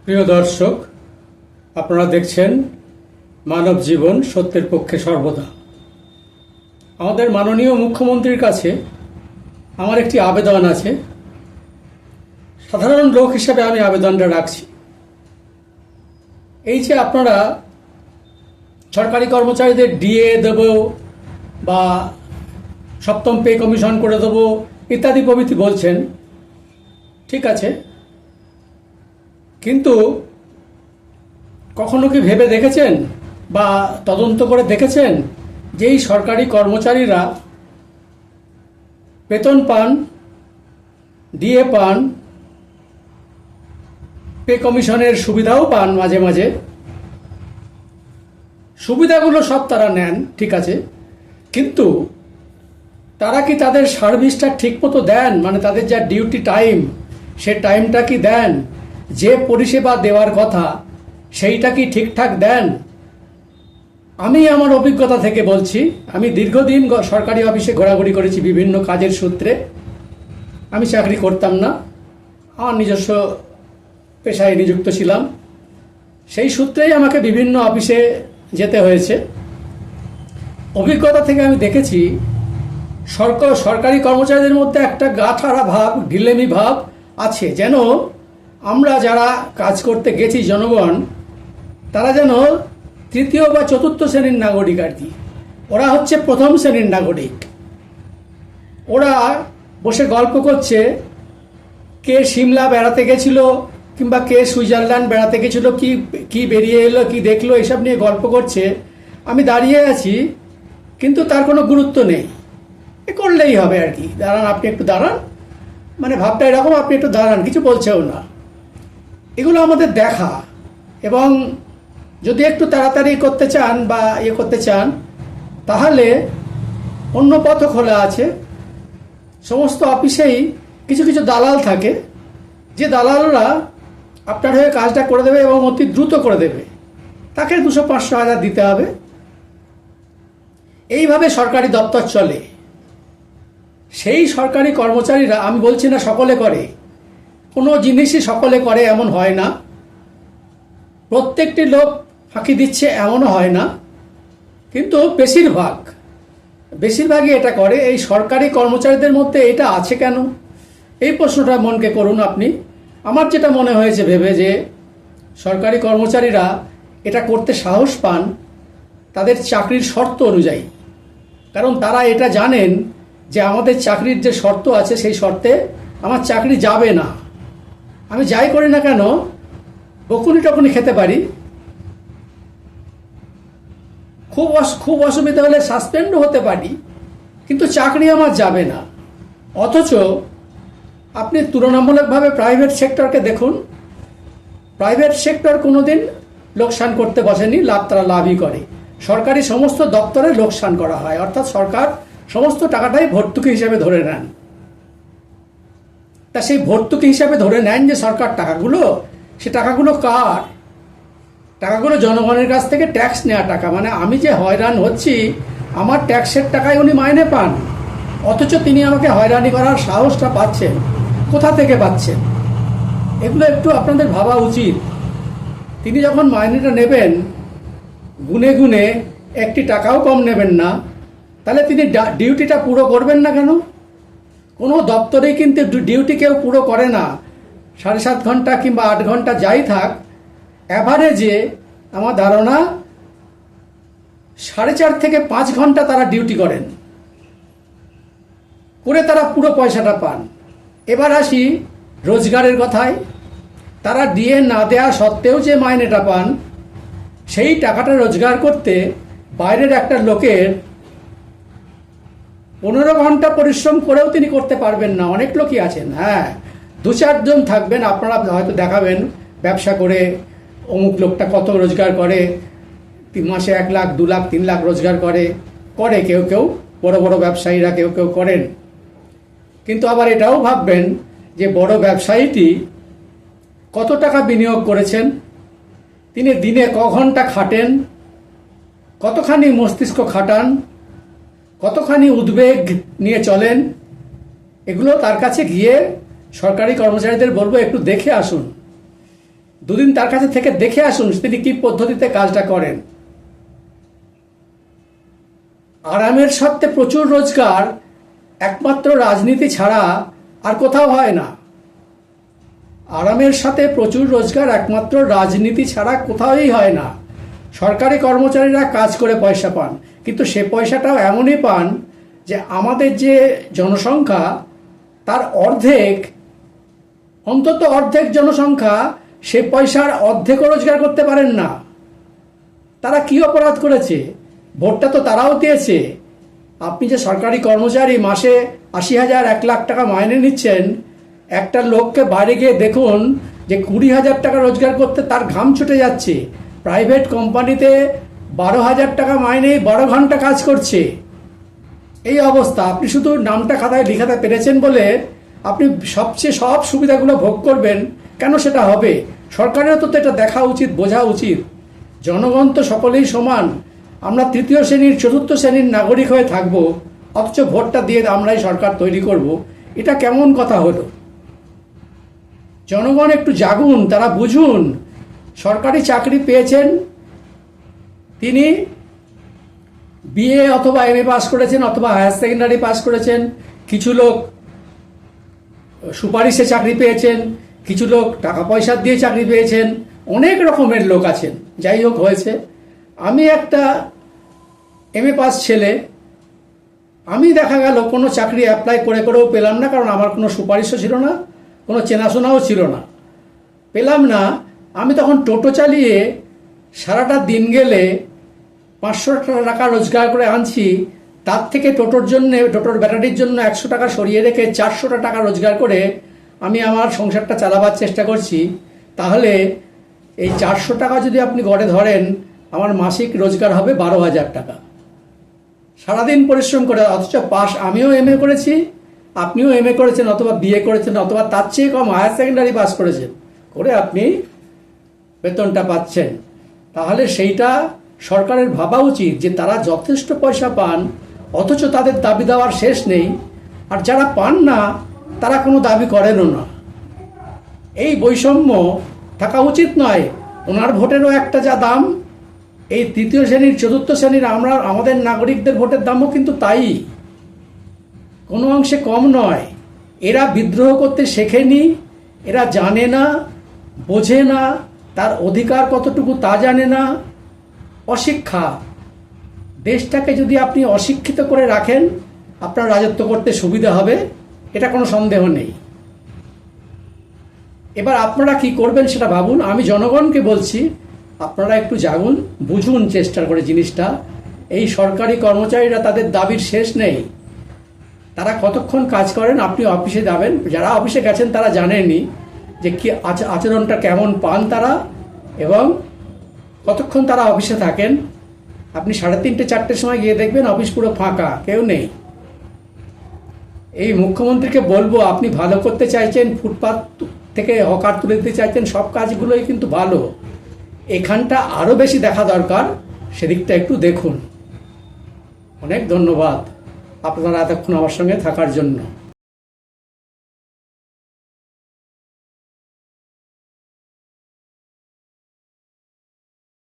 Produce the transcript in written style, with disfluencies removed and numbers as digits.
প্রিয় দর্শক, আপনারা দেখছেন মানব জীবন সত্যের পক্ষে সর্বদা। আমাদের মাননীয় মুখ্যমন্ত্রীর কাছে আমার একটি আবেদন আছে। সাধারণ লোক হিসেবে আমি আবেদনটা রাখছি। এই যে আপনারা সরকারি কর্মচারীদের ডিএ দেব বা সপ্তম পে কমিশন করে দেব ইত্যাদি প্রভৃতি বলছেন, ঠিক আছে, কিন্তু কখনো কি ভেবে দেখেছেন বা তদন্ত করে দেখেছেন যে এই সরকারি কর্মচারীরা বেতন পান, ডিএ পান, পে কমিশনের সুবিধাও পান, মাঝে মাঝে সুবিধাগুলো সব তারা নেন, ঠিক আছে, কিন্তু তারা কি তাদের সার্ভিসটা ঠিকমতো দেন? মানে তাদের যা ডিউটি টাইম, সে টাইমটা কি দেন? যে পরিষেবা দেওয়ার কথা সেইটা কি ঠিকঠাক দেন? আমি আমার অভিজ্ঞতা থেকে বলছি, আমি দীর্ঘদিন সরকারি অফিসে ঘোরাঘুরি করেছি বিভিন্ন কাজের সূত্রে। আমি চাকরি করতাম না, আমার নিজস্ব পেশায় নিযুক্ত ছিলাম। সেই সূত্রেই আমাকে বিভিন্ন অফিসে যেতে হয়েছে। অভিজ্ঞতা থেকে আমি দেখেছি সরকারি কর্মচারীদের মধ্যে একটা গাঁঠারা ভাব, ঢিলেমি ভাব আছে, যেন আমরা যারা কাজ করতে গেছি জনগণ, তারা যেন তৃতীয় বা চতুর্থ শ্রেণীর নাগরিক আর কি। ওরা হচ্ছে প্রথম শ্রেণীর নাগরিক। ওরা বসে গল্প করছে কে সিমলা বেড়াতে গেছিল কিংবা কে সুইজারল্যান্ড বেড়াতে গেছিল, কি বেরিয়ে এলো, কি দেখলো, এসব নিয়ে গল্প করছে। আমি দাঁড়িয়ে আছি, কিন্তু তার কোনো গুরুত্ব নেই। এ করলেই হবে আর কি, দাঁড়ান, আপনি একটু দাঁড়ান, মানে ভাবটা এরকম, আপনি একটু দাঁড়ান, কিছু বলছেও না। এগুলো আমাদের দেখা, এবং যদি একটু তাড়াতাড়ি করতে চান বা করতে চান, তাহলে অন্য পথও খোলা আছে। সমস্ত অফিসেই কিছু কিছু দালাল থাকে, যে দালালরা আপনার হয়ে কাজটা করে দেবে এবং অতি দ্রুত করে দেবে। তাকে 200-500 হাজার দিতে হবে। এইভাবে সরকারি দপ্তর চলে। সেই সরকারি কর্মচারীরা, আমি বলছি না সকলে করে, কোনো জিনিসই সকলে করে এমন হয় না, প্রত্যেকটি লোক ফাঁকি দিচ্ছে এমনও হয় না, কিন্তু বেশিরভাগই এটা করে। এই সরকারি কর্মচারীদের মধ্যে এটা আছে কেন? এই প্রশ্নটা মনকে করুন আপনি। আমার যেটা মনে হয়েছে ভেবে, যে সরকারি কর্মচারীরা এটা করতে সাহস পান তাদের চাকরির শর্ত অনুযায়ী। কারণ তারা এটা জানেন যে আমাদের চাকরির যে শর্ত আছে সেই শর্তে আমার চাকরি যাবে না। আমি যাই করি না কেন, বকুনি টকুনি খেতে পারি, খুব অসুবিধা হলে সাসপেন্ডও হতে পারি, কিন্তু চাকরি আমার যাবে না। অথচ আপনি তুলনামূলকভাবে প্রাইভেট সেক্টরকে দেখুন। প্রাইভেট সেক্টর কোনোদিন লোকসান করতে বসেনি, তারা লাভই করে। সরকারি সমস্ত দপ্তরে লোকসান করা হয়, অর্থাৎ সরকার সমস্ত টাকাটাই ভর্তুকি হিসাবে ধরে নেন। তা সেই ভর্তুকি হিসাবে ধরে নেন যে সরকার টাকাগুলো, সে টাকাগুলো কার? টাকাগুলো জনগণের কাছ থেকে ট্যাক্স নেওয়া টাকা। মানে আমি যে হয়রান হচ্ছি, আমার ট্যাক্সের টাকায় উনি মাইনে পান, অথচ তিনি আমাকে হয়রানি করার সাহসটা পাচ্ছেন। কোথা থেকে পাচ্ছেন? এগুলো একটু আপনাদের ভাবা উচিত। তিনি যখন মাইনেটা নেবেন, গুনে গুনে একটি টাকাও কম নেবেন না, তাহলে তিনি ডিউটিটা পুরো করবেন না কেন? কোনো দপ্তরেই কিন্তু ডিউটি কেউ পুরো করে না। 7.5 ঘন্টা কিংবা 8 ঘন্টা যাই থাক, অ্যাভারেজে আমার ধারণা 4.5 থেকে 5 ঘন্টা তারা ডিউটি করেন, করে তারা পুরো পয়সাটা পান। এবার আসি রোজগারের কথায়। তারা দিয়ে না দেওয়া সত্ত্বেও যে মাইনেটা পান, সেই টাকাটা রোজগার করতে বাইরের একটা লোকের 15 ঘন্টা পরিশ্রম করেও তিনি করতে পারবেন না। অনেক লোকই আছেন, হ্যাঁ, 2-4 জন থাকবেন, আপনারা হয়তো দেখাবেন ব্যবসা করে অমুক লোকটা কত রোজগার করে, মাসে 1 লাখ 2 লাখ 3 লাখ রোজগার করে কেউ কেউ, বড় বড় ব্যবসায়ীরা কেউ কেউ করেন। কিন্তু আবার এটাও ভাববেন যে বড় ব্যবসায়ীটি কত টাকা বিনিয়োগ করেছেন, তিনি দিনে ক ঘন্টা খাটেন, কতখানি মস্তিষ্ক খাটান, কতখানি উদ্বেগ নিয়ে চলেন, এগুলো তার কাছে গিয়ে সরকারি কর্মচারীদের বলবো একটু দেখে আসুন। দুদিন তার কাছে থেকে দেখে আসুন তিনি কি পদ্ধতিতে কাজটা করেন। আরামের স্বার্থে প্রচুর রোজগার একমাত্র রাজনীতি ছাড়া আর কোথাও হয় না। আরামের সাথে প্রচুর রোজগার একমাত্র রাজনীতি ছাড়া কোথাওই হয় না। সরকারি কর্মচারীরা কাজ করে পয়সা পান, কিন্তু সে পয়সাটাও এমনই পান যে আমাদের যে জনসংখ্যা তার অর্ধেক, অন্তত অর্ধেক জনসংখ্যা সে পয়সার অর্ধেকও রোজগার করতে পারেন না। তারা কি অপরাধ করেছে? ভোটটা তো তারাও দিয়েছে। আপনি যে সরকারি কর্মচারী মাসে 80,000 1 লাখ টাকা মাইনে নিচ্ছেন, একটা লোককে বাইরে গিয়ে দেখুন যে 20,000 টাকা রোজগার করতে তার ঘাম ছুটে যাচ্ছে। প্রাইভেট কোম্পানিতে 12,000 টাকা মাইনে 12 ঘন্টা কাজ করছে। এই অবস্থা। আপনি শুধু নামটা খাতায় লিখাতে পেরেছেন বলে আপনি সব সুবিধাগুলো ভোগ করবেন কেন? সেটা হবে। সরকারেরও তো এটা দেখা উচিত, বোঝা উচিত। জনগণ তো সকলেই সমান। আমরা তৃতীয় শ্রেণীর, চতুর্থ শ্রেণীর নাগরিক হয়ে থাকব, অথচ ভোটটা দিয়ে আমরাই সরকার তৈরি করব। এটা কেমন কথা হলো? জনগণ একটু জাগুন, তারা বুঝুন। সরকারি চাকরি পেয়েছেন, তিনি বিএ অথবা এমএ পাস করেছেন অথবা হায়ার সেকেন্ডারি পাস করেছেন। কিছু লোক সুপারিশে চাকরি পেয়েছেন, কিছু লোক টাকা পয়সা দিয়ে চাকরি পেয়েছেন, অনেক রকমের লোক আছেন। যাই হোক, হয়েছে। আমি একটা এমএ পাস ছেলে, আমি দেখা গেল কোনো চাকরি অ্যাপ্লাই করেও পেলাম না, কারণ আমার কোনো সুপারিশও ছিল না, কোনো চেনাশোনাও ছিল না, পেলাম না। আমি তখন টোটো চালিয়ে সারাটা দিন গেলে 500 টাকা রোজগার করে আনছি। তার থেকে টোটোর ব্যাটারির জন্য 100 টাকা সরিয়ে রেখে 400 টাকা রোজগার করে আমি আমার সংসারটা চালাবার চেষ্টা করছি। তাহলে এই 400 টাকা যদি আপনি গড়ে ধরেন, আমার মাসিক রোজগার হবে 12,000 টাকা। সারাদিন পরিশ্রম করে, অথচ আমিও এমএ করেছি, আপনিও এমএ করেছেন অথবা বিএ করেছেন অথবা তার চেয়ে কম হায়ার সেকেন্ডারি পাস করেছেন, করে আপনি বেতনটা পাচ্ছেন। তাহলে সেইটা সরকারের ভাবা উচিত যে তারা যথেষ্ট পয়সা পান, অথচ তাদের দাবি দেওয়ার শেষ নেই। আর যারা পান না তারা কোনো দাবি করেনও না। এই বৈষম্য থাকা উচিত নয়। ওনার ভোটেরও একটা যা দাম, এই তৃতীয় শ্রেণীর, চতুর্থ শ্রেণীর আমাদের নাগরিকদের ভোটের দামও কিন্তু তাই, কোনো অংশে কম নয়। এরা বিদ্রোহ করতে শেখেনি, এরা জানে না, বোঝে না, তার অধিকার কতটুকু তা জানে না। অশিক্ষা। দেশটাকে যদি আপনি অশিক্ষিত করে রাখেন, আপনার রাজত্ব করতে সুবিধা হবে, এটা কোনো সন্দেহ নেই। এবার আপনারা কি করবেন সেটা ভাবুন। আমি জনগণকে বলছি, আপনারা একটু জাগুন, বুঝুন চেষ্টা করে জিনিসটা। এই সরকারি কর্মচারীরা, তাদের দাবির শেষ নেই। তারা কতক্ষণ কাজ করেন, আপনি অফিসে যাবেন, যারা অফিসে গেছেন তারা জানেনই যে কি আচরণটা কেমন পান তারা, এবং কতক্ষণ তারা অফিসে থাকেন। আপনি 3:30 4টের সময় গিয়ে দেখবেন অফিস পুরো ফাঁকা, কেউ নেই। এই মুখ্যমন্ত্রীকে বলবো, আপনি ভালো করতে চাইছেন, ফুটপাত থেকে হকার তুলে দিতে চাইছেন, সব কাজগুলোই কিন্তু ভালো। এখানটা আরও বেশি দেখা দরকার, সেদিকটা একটু দেখুন। অনেক ধন্যবাদ আপনারা এতক্ষণ আমার সঙ্গে থাকার জন্য।